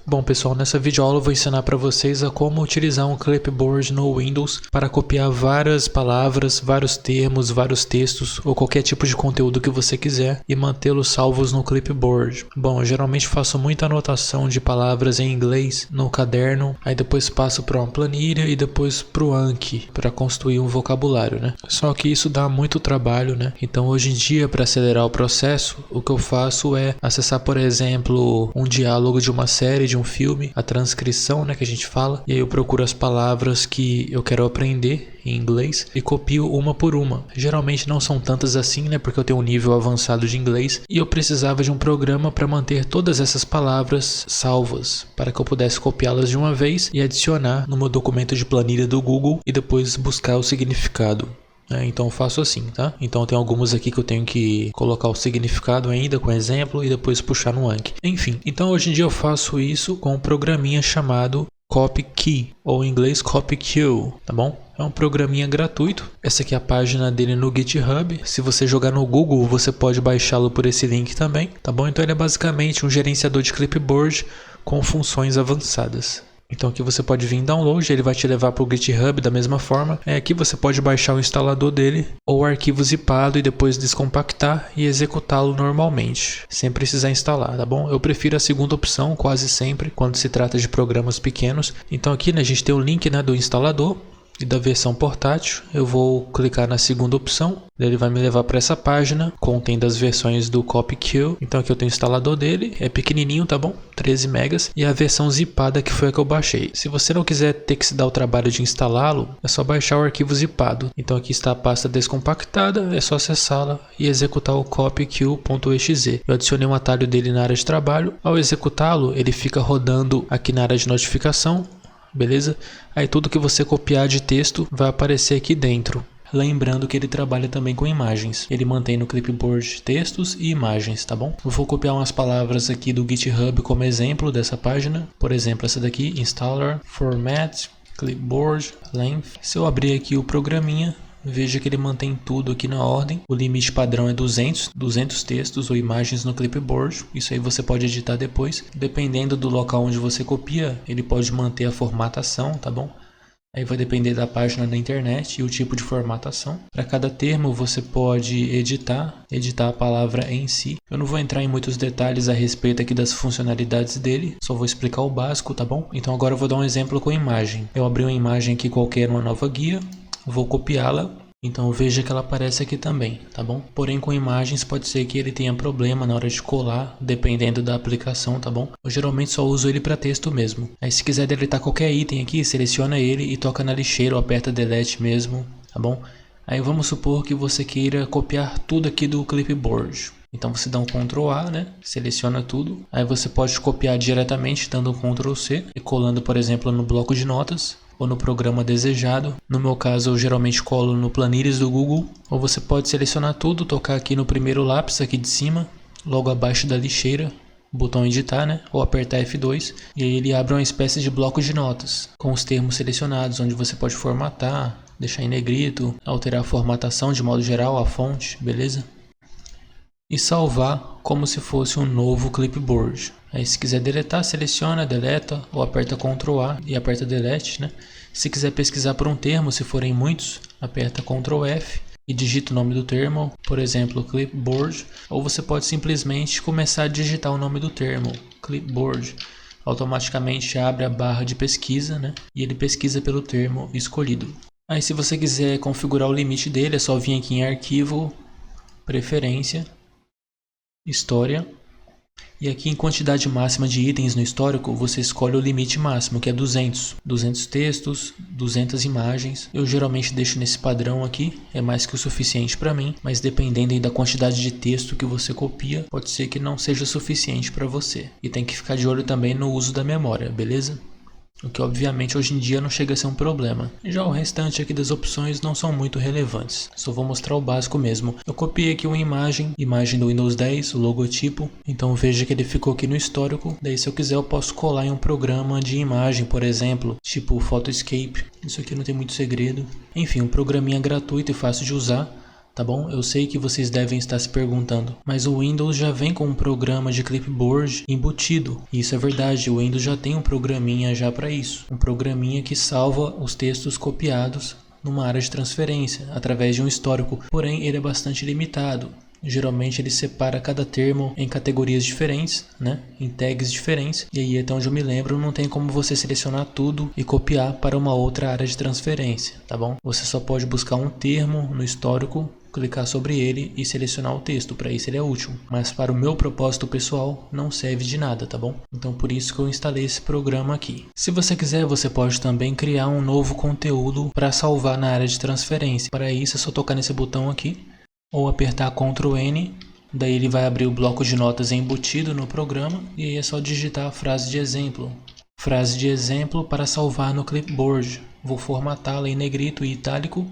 Bom pessoal, nessa videoaula eu vou ensinar para vocês a como utilizar um clipboard no Windows para copiar várias palavras, vários termos, vários textos ou qualquer tipo de conteúdo que você quiser e mantê-los salvos no clipboard. Bom, eu geralmente faço muita anotação de palavras em inglês no caderno, aí depois passo para uma planilha e depois para o Anki para construir um vocabulário, né? Só que isso dá muito trabalho, né? Então hoje em dia, para acelerar o processo, o que eu faço é acessar, por exemplo, um diálogo de uma série, de um filme, a transcrição, né, que a gente fala, e aí eu procuro as palavras que eu quero aprender em inglês e copio uma por uma. Geralmente não são tantas assim, né, porque eu tenho um nível avançado de inglês e eu precisava de um programa para manter todas essas palavras salvas, para que eu pudesse copiá-las de uma vez e adicionar no meu documento de planilha do Google e depois buscar o significado. Então eu faço assim, tá? Então tem algumas aqui que eu tenho que colocar o significado ainda com exemplo e depois puxar no Anki. Enfim, então hoje em dia eu faço isso com um programinha chamado CopyKey, ou em inglês CopyQ, tá bom? É um programinha gratuito. Essa aqui é a página dele no GitHub. Se você jogar no Google, você pode baixá-lo por esse link também, tá bom? Então ele é basicamente um gerenciador de clipboard com funções avançadas. Então aqui você pode vir em download, ele vai te levar para o GitHub da mesma forma. Aqui você pode baixar o instalador dele ou o arquivo zipado e depois descompactar e executá-lo normalmente, sem precisar instalar, tá bom? Eu prefiro a segunda opção quase sempre quando se trata de programas pequenos. Então aqui, né, a gente tem o link, né, do instalador e da versão portátil. Eu vou clicar na segunda opção, ele vai me levar para essa página contendo as versões do CopyQ. Então aqui eu tenho o instalador dele, é pequenininho, tá bom? 13 megas, e a versão zipada que foi a que eu baixei. Se você não quiser ter que se dar o trabalho de instalá-lo, é só baixar o arquivo zipado. Então aqui está a pasta descompactada, é só acessá-la e executar o copyq.exe. Eu adicionei um atalho dele na área de trabalho. Ao executá-lo, ele fica rodando aqui na área de notificação. Beleza? Aí tudo que você copiar de texto vai aparecer aqui dentro. Lembrando que ele trabalha também com imagens. Ele mantém no clipboard textos e imagens, tá bom? Eu vou copiar umas palavras aqui do GitHub como exemplo dessa página. Por exemplo, essa daqui, installer, format, clipboard, length. Se eu abrir aqui o programinha, veja que ele mantém tudo aqui na ordem. O limite padrão é 200 textos ou imagens no clipboard. Isso aí você pode editar depois. Dependendo do local onde você copia, ele pode manter a formatação, tá bom? Aí vai depender da página da internet e o tipo de formatação. Para cada termo você pode editar a palavra em si. Eu não vou entrar em muitos detalhes a respeito aqui das funcionalidades dele, só vou explicar o básico, tá bom? Então agora eu vou dar um exemplo com imagem. Eu abri uma imagem aqui qualquer, uma nova guia. Vou copiá-la, então veja que ela aparece aqui também, tá bom? Porém com imagens pode ser que ele tenha problema na hora de colar, dependendo da aplicação, tá bom? Eu geralmente só uso ele para texto mesmo. Aí se quiser deletar qualquer item aqui, seleciona ele e toca na lixeira ou aperta delete mesmo, tá bom? Aí vamos supor que você queira copiar tudo aqui do clipboard. Então você dá um Ctrl A, né? Seleciona tudo. Aí você pode copiar diretamente dando um Ctrl C e colando, por exemplo, no bloco de notas ou no programa desejado. No meu caso, eu geralmente colo no Planilhas do Google. Ou você pode selecionar tudo, tocar aqui no primeiro lápis aqui de cima, logo abaixo da lixeira, botão editar, né? Ou apertar F2 e aí ele abre uma espécie de bloco de notas com os termos selecionados, onde você pode formatar, deixar em negrito, alterar a formatação de modo geral, a fonte, beleza? E salvar como se fosse um novo clipboard. Aí se quiser deletar, seleciona, deleta ou aperta Ctrl A e aperta delete, né? Se quiser pesquisar por um termo, se forem muitos, aperta Ctrl F e digita o nome do termo, por exemplo, clipboard, ou você pode simplesmente começar a digitar o nome do termo, clipboard. Automaticamente abre a barra de pesquisa, né? E ele pesquisa pelo termo escolhido. Aí se você quiser configurar o limite dele, é só vir aqui em arquivo, preferência, história, e aqui em quantidade máxima de itens no histórico você escolhe o limite máximo, que é 200 textos, 200 imagens. Eu geralmente deixo nesse padrão aqui, é mais que o suficiente para mim, mas dependendo aí da quantidade de texto que você copia, pode ser que não seja suficiente para você. E tem que ficar de olho também no uso da memória, beleza? O que obviamente hoje em dia não chega a ser um problema. Já o restante aqui das opções não são muito relevantes, só vou mostrar o básico mesmo. Eu copiei aqui uma imagem do Windows 10, o logotipo, então veja que ele ficou aqui no histórico. Daí se eu quiser eu posso colar em um programa de imagem, por exemplo, tipo Photoscape. Isso aqui não tem muito segredo. Enfim, um programinha gratuito e fácil de usar. tá bom? Eu sei que vocês devem estar se perguntando, mas o Windows já vem com um programa de clipboard embutido. E isso é verdade, o Windows já tem um programinha já para isso. Um programinha que salva os textos copiados numa área de transferência, através de um histórico. Porém, ele é bastante limitado. Geralmente ele separa cada termo em categorias diferentes, né? Em tags diferentes. E aí, até onde eu me lembro, não tem como você selecionar tudo e copiar para uma outra área de transferência, tá bom? Você só pode buscar um termo no histórico, clicar sobre ele e selecionar o texto. Para isso ele é útil, mas para o meu propósito pessoal não serve de nada, tá bom? Então por isso que eu instalei esse programa aqui. Se você quiser, você pode também criar um novo conteúdo para salvar na área de transferência. Para isso é só tocar nesse botão aqui ou apertar Ctrl N, daí ele vai abrir o bloco de notas embutido no programa e aí é só digitar a frase de exemplo. Frase de exemplo para salvar no clipboard. Vou formatá-la em negrito e itálico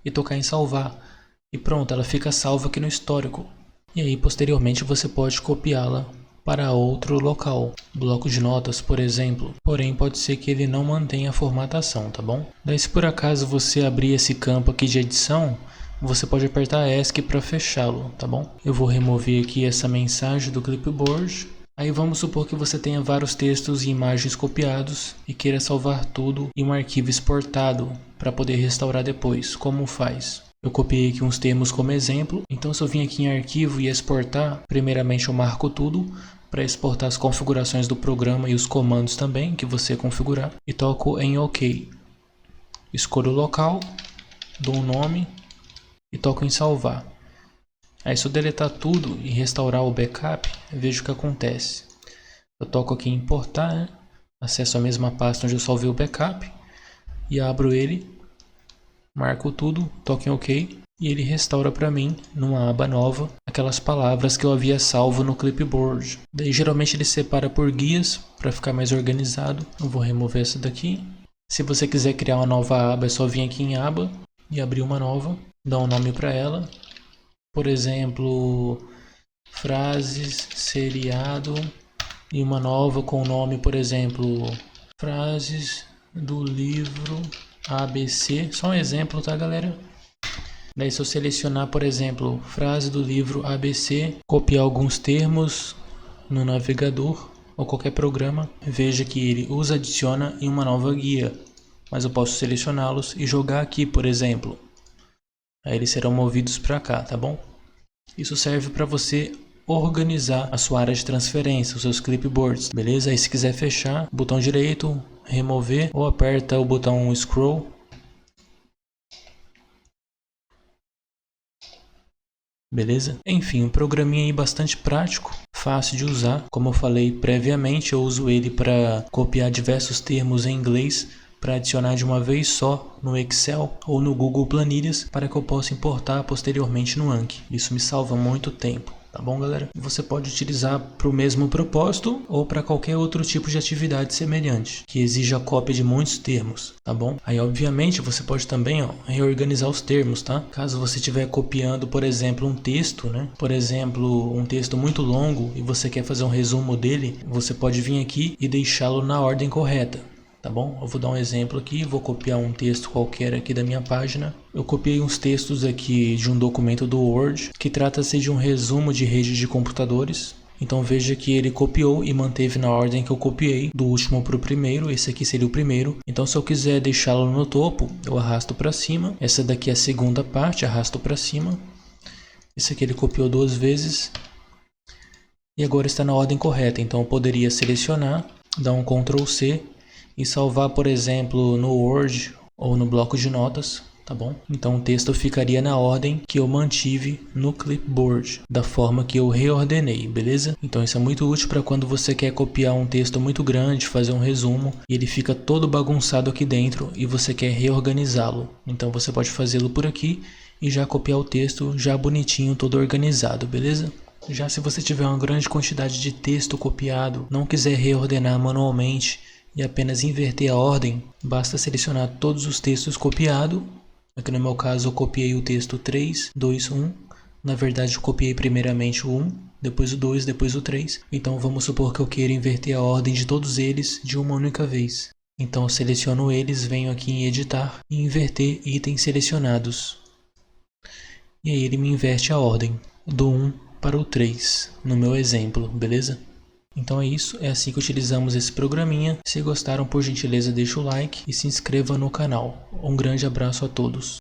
e tocar em salvar. E pronto, ela fica salva aqui no histórico. E aí posteriormente você pode copiá-la para outro local. Bloco de notas, por exemplo. Porém pode ser que ele não mantenha a formatação, tá bom? Daí se por acaso você abrir esse campo aqui de edição, você pode apertar ESC para fechá-lo, tá bom? Eu vou remover aqui essa mensagem do clipboard. Aí vamos supor que você tenha vários textos e imagens copiados e queira salvar tudo em um arquivo exportado para poder restaurar depois. Como faz? Eu copiei aqui uns termos como exemplo, então se eu vim aqui em arquivo e exportar, primeiramente eu marco tudo para exportar as configurações do programa e os comandos também que você configurar e toco em OK. Escolho o local, dou um nome e toco em salvar. Aí se eu deletar tudo e restaurar o backup, vejo o que acontece. Eu toco aqui em importar, né? Acesso a mesma pasta onde eu salvei o backup e abro ele, marco tudo, toco em OK e ele restaura para mim, numa aba nova, aquelas palavras que eu havia salvo no clipboard. Daí geralmente ele separa por guias para ficar mais organizado. Eu vou remover essa daqui. Se você quiser criar uma nova aba, é só vir aqui em aba e abrir uma nova, dar um nome para ela. Por exemplo, frases, seriado, e uma nova com o nome, por exemplo, frases do livro ABC. Só um exemplo, tá, galera? Daí se eu selecionar, por exemplo, frase do livro ABC, copiar alguns termos no navegador ou qualquer programa, veja que ele os adiciona em uma nova guia. Mas eu posso selecioná-los e jogar aqui, por exemplo. Aí eles serão movidos para cá, tá bom? Isso serve para você organizar a sua área de transferência, os seus clipboards, beleza? Aí se quiser fechar, botão direito, remover ou aperta o botão scroll. Beleza? Enfim, um programinha aí bastante prático, fácil de usar. Como eu falei previamente, eu uso ele para copiar diversos termos em inglês para adicionar de uma vez só no Excel ou no Google Planilhas para que eu possa importar posteriormente no Anki. Isso me salva muito tempo, tá bom, galera? Você pode utilizar para o mesmo propósito ou para qualquer outro tipo de atividade semelhante que exija a cópia de muitos termos, tá bom? Aí obviamente você pode também reorganizar os termos, tá? Caso você estiver copiando, por exemplo, um texto, né? Por exemplo, um texto muito longo e você quer fazer um resumo dele, você pode vir aqui e deixá-lo na ordem correta. Tá bom? Eu vou dar um exemplo aqui, vou copiar um texto qualquer aqui da minha página. Eu copiei uns textos aqui de um documento do Word, que trata-se de um resumo de rede de computadores. Então veja que ele copiou e manteve na ordem que eu copiei, do último para o primeiro. Esse aqui seria o primeiro. Então se eu quiser deixá-lo no topo, eu arrasto para cima. Essa daqui é a segunda parte, arrasto para cima. Esse aqui ele copiou 2 vezes. E agora está na ordem correta, então eu poderia selecionar, dar um Ctrl C e salvar, por exemplo, no Word ou no bloco de notas, tá bom? Então o texto ficaria na ordem que eu mantive no clipboard, da forma que eu reordenei, beleza? Então isso é muito útil para quando você quer copiar um texto muito grande, fazer um resumo, e ele fica todo bagunçado aqui dentro e você quer reorganizá-lo. Então você pode fazê-lo por aqui e já copiar o texto já bonitinho, todo organizado, beleza? Já se você tiver uma grande quantidade de texto copiado, não quiser reordenar manualmente, e apenas inverter a ordem, basta selecionar todos os textos copiados. Aqui no meu caso eu copiei o texto 3, 2, 1. Na verdade eu copiei primeiramente o 1, depois o 2, depois o 3. Então vamos supor que eu queira inverter a ordem de todos eles de uma única vez. Então eu seleciono eles, venho aqui em editar e inverter itens selecionados. e aí ele me inverte a ordem do 1 para o 3 no meu exemplo, beleza? Então é isso, é assim que utilizamos esse programinha. Se gostaram, por gentileza, deixa o like e se inscreva no canal. Um grande abraço a todos.